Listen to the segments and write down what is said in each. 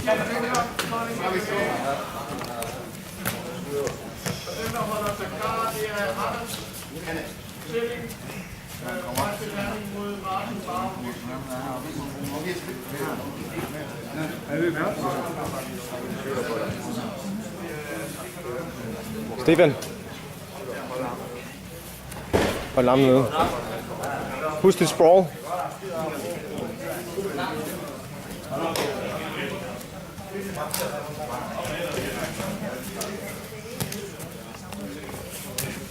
Den, der holder sig klar, det er Anders Stilling. Mod Martin Bauer. Stefan. Hold lammen nede. Husk dit sprawl.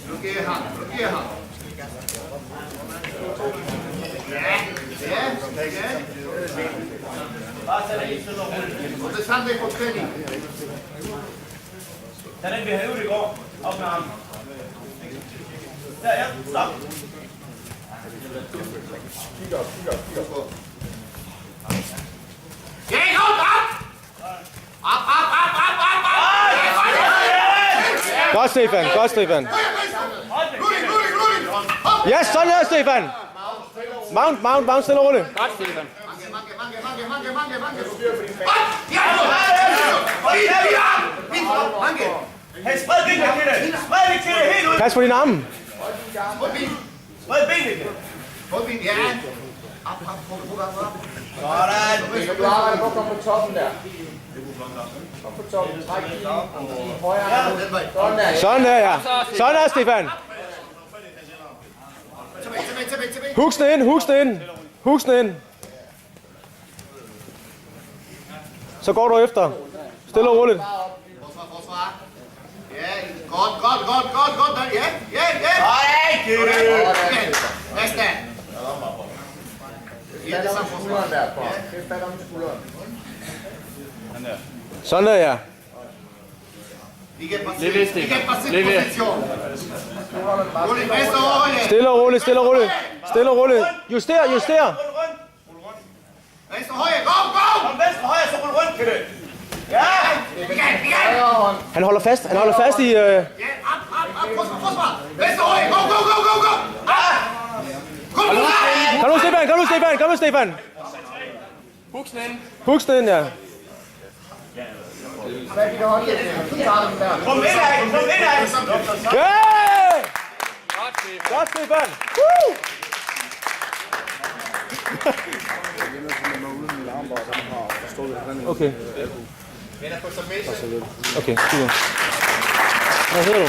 Nu giver ham. Ja. Og det samme på træning. Tag den, vi havde ude i går. Op med ham. Ja, stop. Kig op. Gæk op! Op! Godt, Stefan. Godt, Stefan. Yes, sådan her, Stefan. Mount, stille og roligt. Godt, Stefan. Mange! Hey, spred benene til det. Spred det til det helt ud. Pas på dine arme. Spred benene. Forbi, ja. Op. Sådan. Du arbejder på at komme på toppen der. Kom på toppen. Træk i højre arm. Sådan der. Sådan der, ja. Sådan der, Stefan. Tilbage. Husk den ind. Så går du efter. Stille og roligt. Forsvar. Ja, godt. Ja. Næste. Ja, det er samme forsvar. Skulderen der, på. Det er fat om skulderen. Sådan der, ja. Vi kan passere position. Roligt, venstre højre. Stille og roligt. Juster. Venstre højre, go! Kom venstre højre, så rul rundt til det. Ja! Igen! Han holder fast i... Ja, op, forsvar! Venstre højre, go! Kom nu, Stefan. Husk den ind, ja. Hvad kan du holde det? Du tager den der. Kom ind af. Yeah! Godt, Stefan. Woo! Okay. Okay, super. Hvad hedder du?